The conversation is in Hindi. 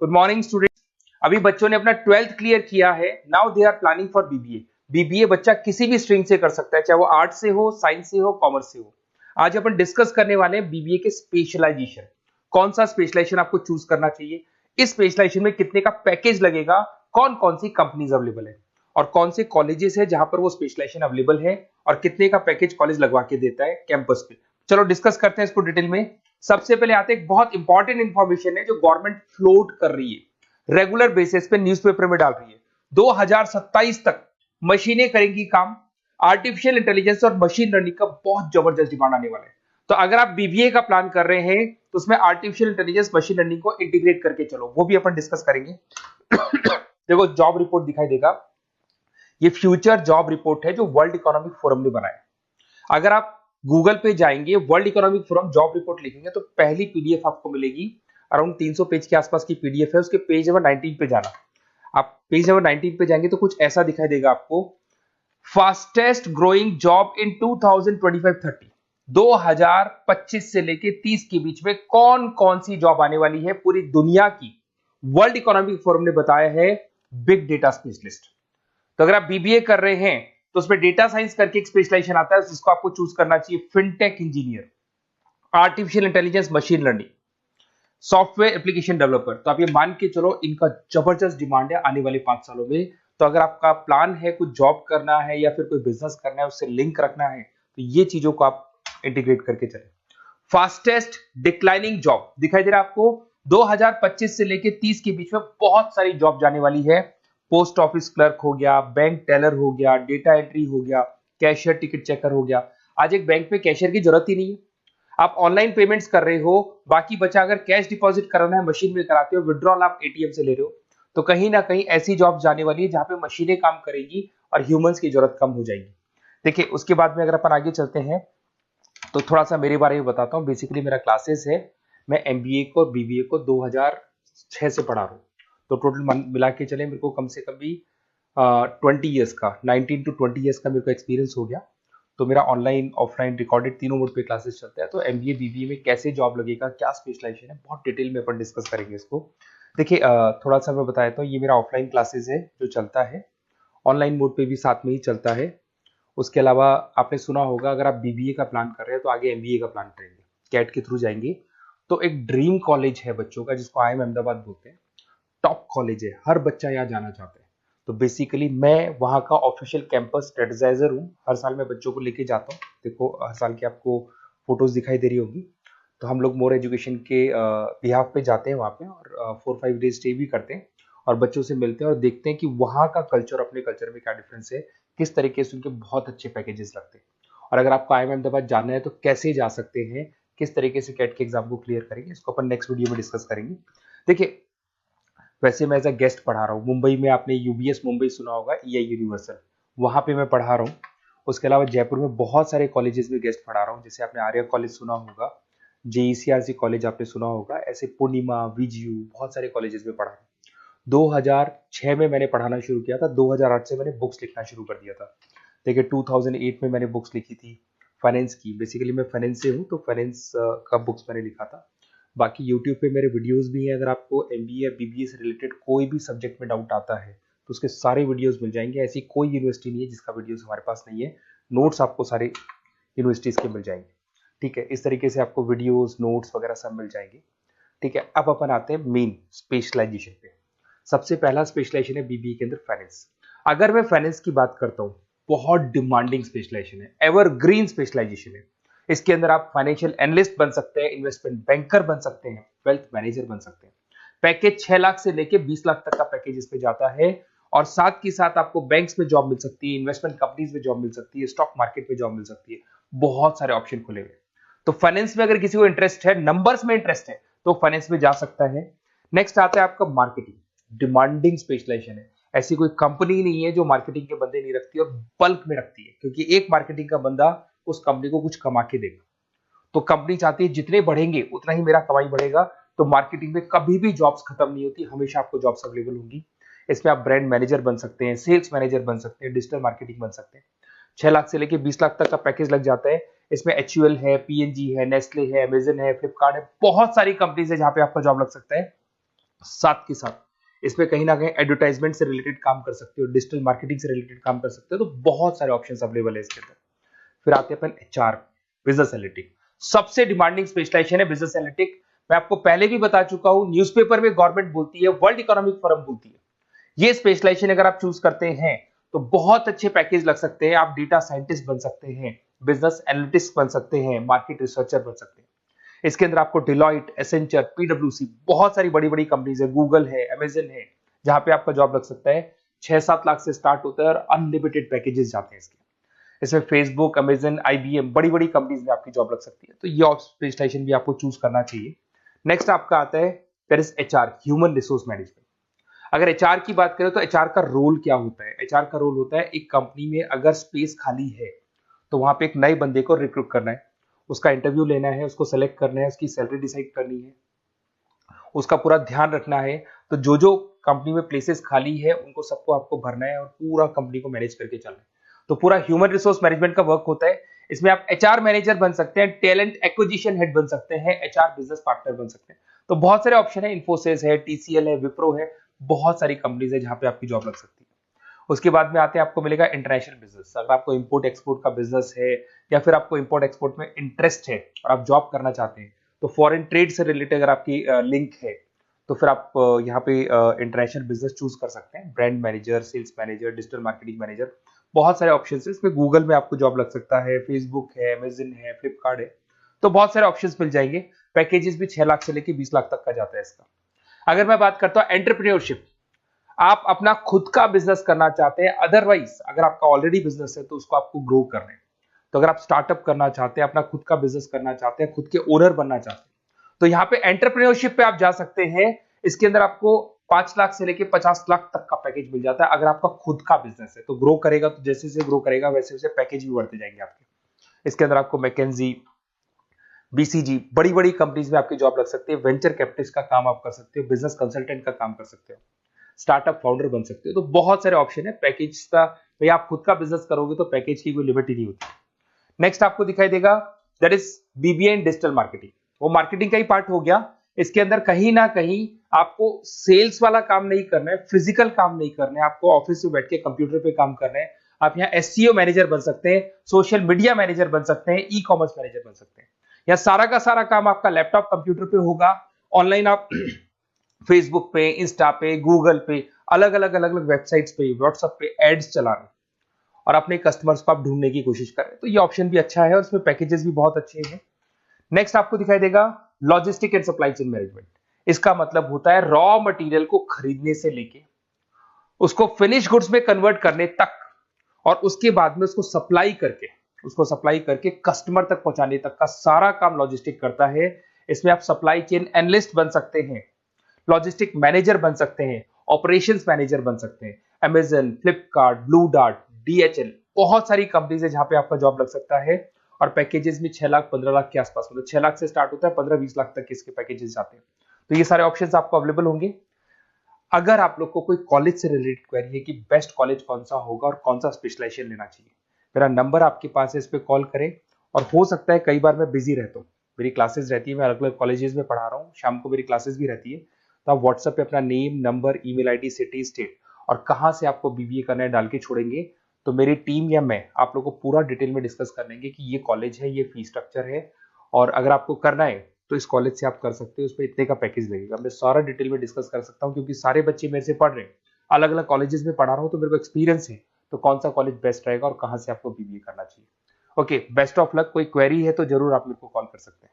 Good morning student. अभी बच्चों ने अपना 12th क्लियर किया है। Now they are planning for BBA. BBA बच्चा किसी भी स्ट्रीम से कर सकता है, चाहे वो आर्ट से हो, साइंस से हो, कॉमर्स से हो। आज अपन डिस्कस करने वाले हैं बीबीए के स्पेशलाइजेशन। कौन सा स्पेशलाइजेशन आपको चूज करना चाहिए, इस स्पेशलाइजेशन में कितने का पैकेज लगेगा, कौन कौन सी कंपनीज अवेलेबल है और कौन से कॉलेजेस है जहां पर वो स्पेशलाइजेशन अवेलेबल है और कितने का पैकेज कॉलेज लगवा के देता है कैंपस पे। चलो डिस्कस करते हैं इसको डिटेल में। सबसे पहले आते हैं, एक बहुत इंपॉर्टेंट इंफॉर्मेशन है जो गवर्नमेंट फ्लोट कर रही है, रेगुलर बेसिस पे न्यूज़पेपर में डाल रही है। 2027 तक मशीनें करेंगी काम। आर्टिफिशियल इंटेलिजेंस और मशीन लर्निंग का बहुत जबरदस्त डिमांड आने वाला है। तो अगर आप बीबीए का प्लान कर रहे हैं तो उसमें आर्टिफिशियल इंटेलिजेंस, मशीन लर्निंग को इंटीग्रेट करके चलो, वो भी अपन डिस्कस करेंगे। देखो जॉब रिपोर्ट दिखाई देगा, ये फ्यूचर जॉब रिपोर्ट है जो वर्ल्ड इकोनॉमिक फोरम ने बनाया। अगर आप गूगल पे जाएंगे, world economic forum job report लिखेंगे तो पहली पीडीएफ आपको मिलेगी। अराउंड 300 पेज के आसपास की पीडीएफ है। उसके पेज नंबर 19 पे जाना। आप पेज नंबर 19 पे जाएंगे तो कुछ ऐसा दिखाई देगा आपको, फास्टेस्ट ग्रोइंग जॉब इन 2025-30। 2025 से लेके 30 के बीच में कौन कौन सी जॉब आने वाली है पूरी दुनिया की, वर्ल्ड इकोनॉमिक फोरम ने बताया है। Big data specialist. तो अगर आप बीबीए कर रहे हैं तो उसमें डेटा साइंस करके एक स्पेशलाइजेशन आता है, जिसको आपको चूज करना चाहिए। Fintech engineer, artificial intelligence, machine learning, software application developer. तो आप ये मान के चलो इनका जबरदस्त डिमांड है आने वाले 5 सालों में। तो अगर आपका प्लान है कुछ जॉब करना है या फिर कोई बिजनेस करना है, उससे लिंक रखना है, तो ये चीजों को आप इंटीग्रेट करके चले। फास्टेस्ट डिक्लाइनिंग जॉब दिखाई दे रहा है आपको। 2025 से लेके 30 के बीच में बहुत सारी जॉब जाने वाली है। पोस्ट ऑफिस क्लर्क हो गया, बैंक टेलर हो गया, डेटा एंट्री हो गया, कैशियर, टिकट चेकर हो गया। आज एक बैंक में कैशियर की जरूरत ही नहीं है। आप ऑनलाइन पेमेंट्स कर रहे हो, बाकी बचा अगर कैश डिपॉजिट कराना है मशीन में कराते हो, विड्रॉल आप एटीएम से ले रहे हो। तो कहीं ना कहीं ऐसी जॉब जाने वाली है जहां पे मशीनें काम करेगी और ह्यूमंस की जरूरत कम हो जाएगी। देखिए उसके बाद में अगर अपन आगे चलते हैं तो थोड़ा सा मेरे बारे में बताता हूँ। बेसिकली मेरा क्लासेस है, मैं एमबीए को और बीबीए को 2006 से पढ़ा रहा हूँ। तो टोटल मिला के चले मेरे को कम से कम भी 20 ईयर्स का, 19 to 20 ईयर्स का मेरे को एक्सपीरियंस हो गया। तो मेरा ऑनलाइन ऑफलाइन रिकॉर्डेड तीनों मोड पे क्लासेस चलते हैं। तो एमबीए बीबीए में कैसे जॉब लगेगा, क्या स्पेशलाइजेशन है, बहुत डिटेल में अपन डिस्कस करेंगे इसको। देखिए थोड़ा सा मैं बताया तो ये मेरा ऑफलाइन क्लासेस है जो चलता है, ऑनलाइन मोड पे भी साथ में ही चलता है। उसके अलावा आपने सुना होगा, अगर आप बीबीए का प्लान कर रहे हैं तो आगे एमबीए का प्लान करेंगे, कैट के थ्रू जाएंगे। तो एक ड्रीम कॉलेज है बच्चों का जिसको आईएम अहमदाबाद बोलते हैं। टॉप कॉलेज है, हर बच्चा यहाँ जाना चाहता है। तो बेसिकली मैं वहाँ का ऑफिशियल कैंपस स्ट्रेटेजाइजर हूँ। हर साल मैं बच्चों को लेके जाता हूँ। देखो हर साल की आपको फोटोज दिखाई दे रही होगी। तो हम लोग मोर एजुकेशन के बिहाफ पे जाते हैं वहाँ पे और 4-5 डेज स्टे भी करते हैं और बच्चों से मिलते हैं और देखते हैं कि वहाँ का कल्चर अपने कल्चर में क्या डिफरेंस है, किस तरीके से उनके बहुत अच्छे पैकेजेस लगते हैं। और अगर आपको आईएम अहमदाबाद जाना है तो कैसे जा सकते हैं, किस तरीके से कैट के एग्जाम को क्लियर करेंगे, इसको अपन नेक्स्ट वीडियो में डिस्कस करेंगे। देखिए वैसे मैं एज अ गेस्ट पढ़ा रहा हूँ मुंबई में। आपने यूबीएस मुंबई सुना होगा, ईआई यूनिवर्सल, वहाँ पे मैं पढ़ा रहा हूँ। उसके अलावा जयपुर में बहुत सारे कॉलेजेस में गेस्ट पढ़ा रहा हूँ। जैसे आपने आर्या कॉलेज सुना होगा, जेईसीआरसी कॉलेज आपने सुना होगा, ऐसे पूर्णिमा, वीजीयू, बहुत सारे कॉलेजेस में पढ़ा हूँ। 2006 में मैंने पढ़ाना शुरू किया था। 2008 से मैंने बुक्स लिखना शुरू कर दिया था। देखिए 2008 में मैंने बुक्स लिखी थी फाइनेंस की। बेसिकली मैं फाइनेंस से हूँ तो फाइनेंस का बुक्स मैंने लिखा था। बाकी यूट्यूब पे मेरे वीडियोस भी हैं। अगर आपको एमबीए या बीबीए से रिलेटेड कोई भी सब्जेक्ट में डाउट आता है तो उसके सारे वीडियोस मिल जाएंगे। ऐसी कोई यूनिवर्सिटी नहीं है जिसका वीडियोस हमारे पास नहीं है। नोट्स आपको सारे यूनिवर्सिटीज के मिल जाएंगे। ठीक है, इस तरीके से आपको वीडियोस, नोट्स वगैरह सब मिल जाएंगे। ठीक है, अब अपन आते हैं मेन स्पेशलाइजेशन पे। सबसे पहला स्पेशलाइजेशन है बीबीए के अंदर फाइनेंस। अगर मैं फाइनेंस की बात करता हूँ, बहुत डिमांडिंग स्पेशलाइजेशन है, एवरग्रीन स्पेशलाइजेशन है। इसके अंदर आप फाइनेंशियल एनालिस्ट बन सकते हैं, इन्वेस्टमेंट बैंकर बन सकते हैं, वेल्थ मैनेजर बन सकते हैं। पैकेज 6 लाख से लेके 20 लाख तक का पैकेज इस पे जाता है। और साथ ही साथ आपको बैंक्स में जॉब मिल सकती है, इन्वेस्टमेंट कंपनीज में जॉब मिल सकती है, स्टॉक मार्केट में जॉब मिल सकती है। बहुत सारे ऑप्शन खुले हुए। तो फाइनेंस में अगर किसी को इंटरेस्ट है, नंबर्स में इंटरेस्ट है, तो फाइनेंस में जा सकता है। नेक्स्ट आता है आपका मार्केटिंग। डिमांडिंग स्पेशलाइजेशन है। ऐसी कोई कंपनी नहीं है जो मार्केटिंग के बंदे नहीं रखती और बल्क में रखती है, क्योंकि एक मार्केटिंग का बंदा उस कंपनी को कुछ कमा के देगा। तो कंपनी चाहती है जितने बढ़ेंगे उतना ही मेरा कमाई बढ़ेगा। तो मार्केटिंग में कभी भी जॉब्स खत्म नहीं होती, हमेशा आपको जॉब्स अवेलेबल होंगी। इसमें आप ब्रांड मैनेजर बन सकते हैं, सेल्स मैनेजर बन सकते हैं, डिजिटल मार्केटिंग बन सकते हैं। 6 लाख से लेके 20 लाख तक का पैकेज लग जाता है। इसमें एचयूएल है, पीएनजी है, नेस्ले है, अमेजन है, फ्लिपकार्ट है, बहुत सारी कंपनीज है जहां पे आपका जॉब लग सकता है। साथ के साथ इसमें कहीं ना कहीं एडवर्टाइजमेंट से रिलेटेड काम कर सकते हो, डिजिटल मार्केटिंग से रिलेटेड काम कर सकते हो, तो बहुत सारे ऑप्शंस अवेलेबल है इसके अंदर। फिर आते हैं अपन एचआर, बिजनेस एनालिटिक। सबसे डिमांडिंग स्पेशलाइजेशन है बिजनेस एनालिटिक। मैं आपको पहले भी बता चुका हूं, न्यूज़पेपर में गवर्नमेंट बोलती है, वर्ल्ड इकोनॉमिक फोरम बोलती है। ये स्पेशलाइजेशन अगर आप चूज करते हैं तो बहुत अच्छे पैकेज लग सकते हैं। आप डेटा साइंटिस्ट बन सकते हैं, बिजनेस एनालिटिस्ट बन सकते हैं, मार्केट रिसर्चर बन सकते हैं। इसके अंदर आपको डिलॉइट, एसेंचर, पीडब्ल्यूसी, बहुत सारी बड़ी बड़ी कंपनीज है, गूगल है, अमेजन है, जहां पे आपका जॉब लग सकता है। 6-7 लाख से स्टार्ट होता है और अनलिमिटेड पैकेजेस जाते हैं इसके। इसमें फेसबुक, अमेजन, आईबीएम, बड़ी बड़ी कंपनीज में आपकी जॉब लग सकती है, तो ये स्पेशलाइजेशन भी आपको चूज करना चाहिए। नेक्स्ट आपका आता है that is HR, human resource management. अगर एचआर की बात करें तो एचआर का रोल क्या होता है? एचआर का रोल होता है, एक कंपनी में अगर स्पेस खाली है तो वहां पे एक नए बंदे को रिक्रूट करना है, उसका इंटरव्यू लेना है, उसको सेलेक्ट करना है, उसकी सैलरी डिसाइड करनी है, उसका पूरा ध्यान रखना है। तो जो जो कंपनी में प्लेसेस खाली है उनको सबको आपको भरना है और पूरा कंपनी को मैनेज करके चलना है। तो पूरा ह्यूमन रिसोर्स मैनेजमेंट का वर्क होता है। इसमें आप एचआर मैनेजर बन सकते हैं, टैलेंट एक्विजिशन हेड बन सकते हैं, एचआर बिजनेस पार्टनर बन सकते हैं। तो बहुत सारे ऑप्शन है, इन्फोसिस है, टीसीएल है, विप्रो है, बहुत सारी कंपनीज है जहां पे आपकी जॉब लग सकती है। उसके बाद में आते हैं, आपको मिलेगा इंटरनेशनल बिजनेस। अगर आपको इंपोर्ट एक्सपोर्ट का बिजनेस है या फिर आपको इंपोर्ट एक्सपोर्ट में इंटरेस्ट है और आप जॉब करना चाहते हैं, तो फॉरेन ट्रेड से रिलेटेड अगर आपकी लिंक है तो फिर आप यहाँ पे इंटरनेशनल बिजनेस चूज कर सकते हैं। Brand manager, sales manager, digital marketing manager, बहुत सारे ऑप्शन है इसमें। गूगल में आपको जॉब लग सकता है, फेसबुक है, अमेजन है, फ्लिपकार्ट है, तो बहुत सारे ऑप्शंस मिल जाएंगे। पैकेजेस भी 6 लाख से लेकर 20 लाख तक का जाता है इसका। अगर मैं बात करता हूं एंटरप्रेन्योरशिप, आप अपना खुद का बिजनेस करना चाहते हैं, अदरवाइज अगर आपका ऑलरेडी बिजनेस है तो उसको आपको ग्रो करना है। तो अगर आप स्टार्टअप करना चाहते हैं, अपना खुद का बिजनेस करना चाहते हैं, खुद के ओनर बनना चाहते हैं, तो यहाँ पे एंटरप्रेन्योरशिप पे आप जा सकते हैं। इसके अंदर आपको 5 लाख से लेके 50 लाख तक का पैकेज मिल जाता है। अगर आपका खुद का बिजनेस है तो ग्रो करेगा, तो जैसे जैसे ग्रो करेगा वैसे वैसे पैकेज भी बढ़ते जाएंगे आपके। इसके अंदर आपको मैकेंजी, बीसीजी, बड़ी बड़ी कंपनीज में आपकी जॉब लग सकती है। वेंचर कैपिटलिस्ट का काम आप कर सकते हो, बिजनेस कंसल्टेंट का काम कर सकते हो, स्टार्टअप फाउंडर बन सकते हो। तो बहुत सारे ऑप्शन है पैकेज का। भाई आप खुद का बिजनेस करोगे तो पैकेज की कोई लिमिट ही नहीं होती। नेक्स्ट आपको दिखाई देगा that is BBA in digital marketing. वो मार्केटिंग का ही पार्ट हो गया। इसके अंदर कहीं ना कहीं आपको सेल्स वाला काम नहीं करना है, फिजिकल काम नहीं करना है, आपको ऑफिस में बैठ के कंप्यूटर पे काम करना है। आप यहाँ एसईओ मैनेजर बन सकते हैं, सोशल मीडिया मैनेजर बन सकते हैं, ई कॉमर्स मैनेजर बन सकते हैं। यह सारा का सारा काम आपका लैपटॉप कंप्यूटर पे होगा। ऑनलाइन आप फेसबुक पे, इंस्टा पे, गूगल पे, अलग अलग वेबसाइट्स पे, व्हाट्सएप पे एड्स चला रहे हैं और अपने कस्टमर्स को आप ढूंढने की कोशिश कर रहे हैं। तो ये ऑप्शन भी अच्छा है और इसमें पैकेजेस भी बहुत अच्छे हैं। नेक्स्ट आपको दिखाई देगा logistic and supply chain management. इसका मतलब होता है रॉ मटेरियल को खरीदने से लेके उसको फिनिश गुड्स में कन्वर्ट करने तक और उसके बाद में उसको सप्लाई करके कस्टमर तक पहुंचाने तक का सारा काम लॉजिस्टिक करता है। इसमें आप सप्लाई चेन एनालिस्ट बन सकते हैं, लॉजिस्टिक मैनेजर बन सकते हैं, ऑपरेशंस मैनेजर बन सकते हैं। Amazon, Flipkart, blue dart, DHL, बहुत सारी कंपनीज है जहां पे आपका जॉब लग सकता है। और पैकेजेस में 6 लाख 15 लाख के आसपास, मतलब 6 लाख से स्टार्ट होता है, 15-20 लाख तक इसके पैकेजेस जाते हैं। तो ये सारे ऑप्शंस आपको अवेलेबल होंगे। अगर आप लोग को कोई कॉलेज से रिलेटेड क्वेरी है कि बेस्ट कॉलेज कौन सा होगा और कौन सा स्पेशलाइजेशन लेना चाहिए, मेरा नंबर आपके पास है, इस पर कॉल करें। और हो सकता है कई बार मैं बिजी रहता हूँ, मेरी क्लासेस रहती है, मैं अलग अलग कॉलेजेस में पढ़ा रहा हूँ, शाम को मेरी क्लासेस भी रहती है। तो आप व्हाट्सएप पे अपना name, number, email ID, city, state और कहाँ से आपको बीबीए करना है डाल के छोड़ेंगे, तो मेरी टीम या मैं आप लोग को पूरा डिटेल में डिस्कस कर लेंगे कि ये कॉलेज है, ये फीस स्ट्रक्चर है, और अगर आपको करना है तो इस कॉलेज से आप कर सकते हो, उस पर इतने का पैकेज लगेगा। मैं सारा डिटेल में डिस्कस कर सकता हूँ क्योंकि सारे बच्चे मेरे से पढ़ रहे हैं, अलग अलग कॉलेजेस में पढ़ा रहा हूँ, तो मेरे को एक्सपीरियंस है तो कौन सा कॉलेज बेस्ट रहेगा और कहाँ से आपको बीबीए करना चाहिए। Okay, best of luck. कोई क्वेरी है तो जरूर आप मेरे को कॉल कर सकते हैं।